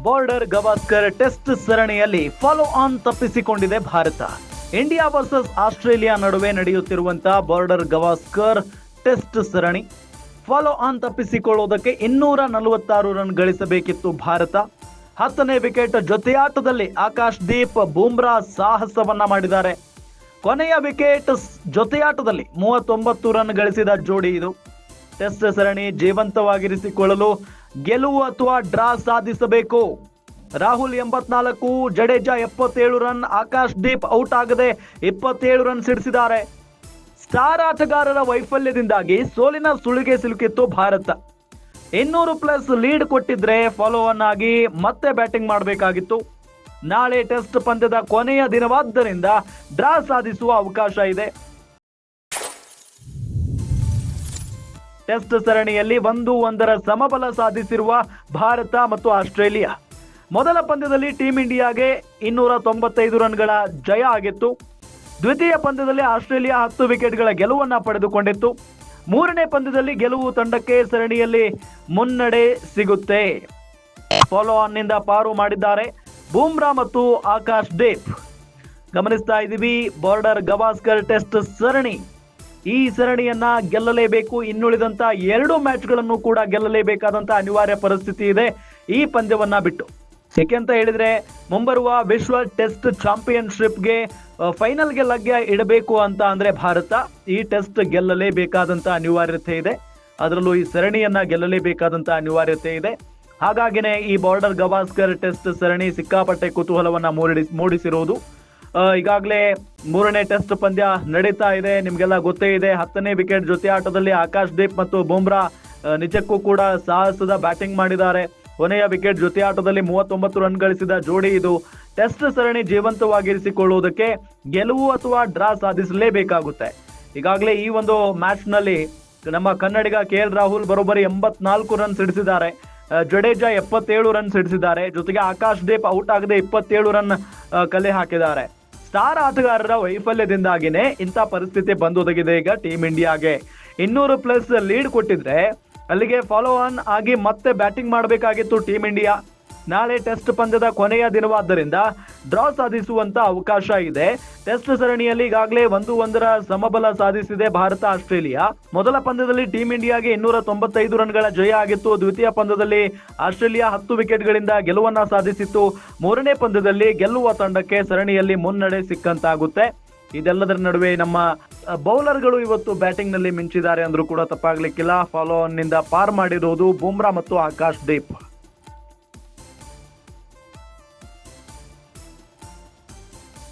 Border Gavaskar test ಸರಣಿಯಲ್ಲಿ follow on ತಪ್ಪಿಸಿಕೊಂಡಿದೆ Bharat. India versus Australia ನಡುವೆ ನಡೆಯುತ್ತಿರುವಂತಹ ಬಾರ್ಡರ್ ಗವಾಸ್ಕರ್ ಟೆಸ್ಟ್ ಸರಣಿ ಫಾಲೋ ಆನ್ ತಪ್ಪಿಸಿಕೊಳ್ಳುವುದಕ್ಕೆ 246 ರನ್ ಗಳಿಸಬೇಕಿತ್ತು ಭಾರತ. 10ನೇ ವಿಕೆಟ್ ಜೊತೆಯಾಟದಲ್ಲಿ ಆಕಾಶ್ ದೀಪ್ ಬೂಮ್ರಾ ಸಾಹಸವನ್ನ ಮಾಡಿದ್ದಾರೆ. ಕೊನೆಯ ವಿಕೆಟ್ ಜೊತೆಯಾಟದಲ್ಲಿ 39 ರನ್ ಗಳಿಸಿದ ಜೋಡಿ ಇದು. ಟೆಸ್ಟ್ ಸರಣಿ ಜೀವಂತವಾಗಿರಿಸಿಕೊಳ್ಳಲು ಗೆಲುವು ಅಥವಾ ಡ್ರಾ ಸಾಧಿಸಬೇಕು. ರಾಹುಲ್ 84, ಜಡೇಜಾ 77 ರನ್, ಆಕಾಶ್ ದೀಪ್ ಔಟ್ ಆಗದೆ 27 ರನ್ ಸಿಡಿಸಿದ್ದಾರೆ. ಸ್ಟಾರ್ ಆಟಗಾರರ ವೈಫಲ್ಯದಿಂದಾಗಿ ಸೋಲಿನ ಸುಳಿಗೆ ಸಿಲುಕಿತ್ತು ಭಾರತ. 200+ ಲೀಡ್ ಕೊಟ್ಟಿದ್ರೆ ಫಾಲೋ ಆನ್ ಆಗಿ ಮತ್ತೆ ಬ್ಯಾಟಿಂಗ್ ಮಾಡಬೇಕಾಗಿತ್ತು. ನಾಳೆ ಟೆಸ್ಟ್ ಪಂದ್ಯದ ಕೊನೆಯ ದಿನವಾದ್ದರಿಂದ ಡ್ರಾ ಸಾಧಿಸುವ ಅವಕಾಶ ಇದೆ. ಟೆಸ್ಟ್ ಸರಣಿಯಲ್ಲಿ 1-1 ಸಮಬಲ ಸಾಧಿಸಿರುವ ಭಾರತ ಮತ್ತು ಆಸ್ಟ್ರೇಲಿಯಾ. ಮೊದಲ ಪಂದ್ಯದಲ್ಲಿ ಟೀಂ ಇಂಡಿಯಾಗೆ 295 ರನ್ಗಳ ಜಯ ಆಗಿತ್ತು. ದ್ವಿತೀಯ ಪಂದ್ಯದಲ್ಲಿ ಆಸ್ಟ್ರೇಲಿಯಾ 10 ವಿಕೆಟ್ಗಳ ಗೆಲುವನ್ನು ಪಡೆದುಕೊಂಡಿತ್ತು. ಮೂರನೇ ಪಂದ್ಯದಲ್ಲಿ ಗೆಲುವು ತಂಡಕ್ಕೆ ಸರಣಿಯಲ್ಲಿ ಮುನ್ನಡೆ ಸಿಗುತ್ತೆ. ಫಾಲೋ ಆನ್ ನಿಂದ ಪಾರು ಮಾಡಿದ್ದಾರೆ ಬೂಮ್ರಾ ಮತ್ತು ಆಕಾಶ್ ದೀಪ್. ಗಮನಿಸ್ತಾ ಇದ್ದೀವಿ ಬಾರ್ಡರ್ ಗವಾಸ್ಕರ್ ಟೆಸ್ಟ್ ಸರಣಿ. ಈ ಸರಣಿಯನ್ನ ಗೆಲ್ಲಲೇಬೇಕು. ಇನ್ನುಳಿದಂತ 2 ಮ್ಯಾಚ್ಗಳನ್ನು ಕೂಡ ಗೆಲ್ಲಲೇಬೇಕಾದಂತ ಅನಿವಾರ್ಯ ಪರಿಸ್ಥಿತಿ ಇದೆ ಈ ಪಂದ್ಯವನ್ನ ಬಿಟ್ಟು. ಯಾಕೆಂತ ಹೇಳಿದ್ರೆ ಮುಂಬರುವ ವಿಶ್ವ ಟೆಸ್ಟ್ ಚಾಂಪಿಯನ್ಶಿಪ್ಗೆ ಫೈನಲ್ಗೆ ಲಗ್ಗೆ ಇಡಬೇಕು ಅಂತ ಅಂದ್ರೆ ಭಾರತ ಈ ಟೆಸ್ಟ್ ಗೆಲ್ಲಲೇಬೇಕಾದಂತ ಅನಿವಾರ್ಯತೆ ಇದೆ. ಅದರಲ್ಲೂ ಈ ಸರಣಿಯನ್ನ ಗೆಲ್ಲಲೇಬೇಕಾದಂತ ಅನಿವಾರ್ಯತೆ ಇದೆ. ಹಾಗಾಗಿನೇ ಈ ಬಾರ್ಡರ್ ಗವಾಸ್ಕರ್ ಟೆಸ್ಟ್ ಸರಣಿ ಸಿಕ್ಕಾಪಟ್ಟೆ ಕುತೂಹಲವನ್ನ ಮೂಡಿಸಿರುವುದು. ಈಗಾಗಲೇ 3ನೇ ಟೆಸ್ಟ್ ಪಂದ್ಯ ನಡೀತಾ ಇದೆ. ನಿಮ್ಗೆಲ್ಲ ಗೊತ್ತೇ ಇದೆ. 10ನೇ ವಿಕೆಟ್ ಜೊತೆ ಆಟದಲ್ಲಿ ಆಕಾಶ್ ದೀಪ್ ಮತ್ತು ಬೂಮ್ರಾ ನಿಜಕ್ಕೂ ಕೂಡ ಸಾಹಸದ ಬ್ಯಾಟಿಂಗ್ ಮಾಡಿದ್ದಾರೆ. ಕೊನೆಯ ವಿಕೆಟ್ ಜೊತೆ ಆಟದಲ್ಲಿ 39 ರನ್ ಗಳಿಸಿದ ಜೋಡಿ ಇದು. ಟೆಸ್ಟ್ ಸರಣಿ ಜೀವಂತವಾಗಿರಿಸಿಕೊಳ್ಳುವುದಕ್ಕೆ ಗೆಲುವು ಅಥವಾ ಡ್ರಾ ಸಾಧಿಸಲೇಬೇಕಾಗುತ್ತೆ. ಈಗಾಗಲೇ ಈ ಒಂದು ಮ್ಯಾಚ್ ನಲ್ಲಿ ನಮ್ಮ ಕನ್ನಡಿಗ KL ರಾಹುಲ್ ಬರೋಬ್ಬರಿ 84 ರನ್ ಸಿಡಿಸಿದ್ದಾರೆ. ಜಡೇಜಾ 77 ರನ್ ಸಿಡಿಸಿದ್ದಾರೆ. ಜೊತೆಗೆ ಆಕಾಶ್ ದೀಪ್ ಔಟ್ ಆಗದೆ 27 ರನ್ ಕಲೆ ಹಾಕಿದ್ದಾರೆ. ಸ್ಟಾರ್ ಆಟಗಾರರ ವೈಫಲ್ಯದಿಂದಾಗಿನೇ ಇಂಥ ಪರಿಸ್ಥಿತಿ ಬಂದೊದಗಿದೆ ಈಗ ಟೀಂ ಇಂಡಿಯಾಗೆ. 200+ ಲೀಡ್ ಕೊಟ್ಟಿದ್ರೆ ಅಲ್ಲಿಗೆ ಫಾಲೋ ಆನ್ ಆಗಿ ಮತ್ತೆ ಬ್ಯಾಟಿಂಗ್ ಮಾಡಬೇಕಾಗಿತ್ತು ಟೀಂ ಇಂಡಿಯಾ. ನಾಳೆ ಟೆಸ್ಟ್ ಪಂದ್ಯದ ಕೊನೆಯ ದಿನವಾದ್ದರಿಂದ ಡ್ರಾ ಸಾಧಿಸುವಂತ ಅವಕಾಶ ಇದೆ. ಟೆಸ್ಟ್ ಸರಣಿಯಲ್ಲಿ ಈಗಾಗಲೇ 1-1 ಸಮಬಲ ಸಾಧಿಸಿದೆ ಭಾರತ ಆಸ್ಟ್ರೇಲಿಯಾ. ಮೊದಲ ಪಂದ್ಯದಲ್ಲಿ ಟೀಂ ಇಂಡಿಯಾಗೆ 295 ರನ್ಗಳ ಜಯ ಆಗಿತ್ತು. ದ್ವಿತೀಯ ಪಂದ್ಯದಲ್ಲಿ ಆಸ್ಟ್ರೇಲಿಯಾ 10 ವಿಕೆಟ್ಗಳಿಂದ ಗೆಲುವನ್ನ ಸಾಧಿಸಿತ್ತು. ಮೂರನೇ ಪಂದ್ಯದಲ್ಲಿ ಗೆಲ್ಲುವ ತಂಡಕ್ಕೆ ಸರಣಿಯಲ್ಲಿ ಮುನ್ನಡೆ ಸಿಕ್ಕಂತಾಗುತ್ತೆ. ಇದೆಲ್ಲದರ ನಡುವೆ ನಮ್ಮ ಬೌಲರ್ಗಳು ಇವತ್ತು ಬ್ಯಾಟಿಂಗ್ ನಲ್ಲಿ ಮಿಂಚಿದ್ದಾರೆ ಅಂದ್ರೂ ಕೂಡ ತಪ್ಪಾಗ್ಲಿಕ್ಕಿಲ್ಲ. ಫಾಲೋ ಆನ್ ನಿಂದ ಪಾರ್ ಮಾಡಿರುವುದು ಬೂಮ್ರಾ ಮತ್ತು ಆಕಾಶ್ ದೀಪ್.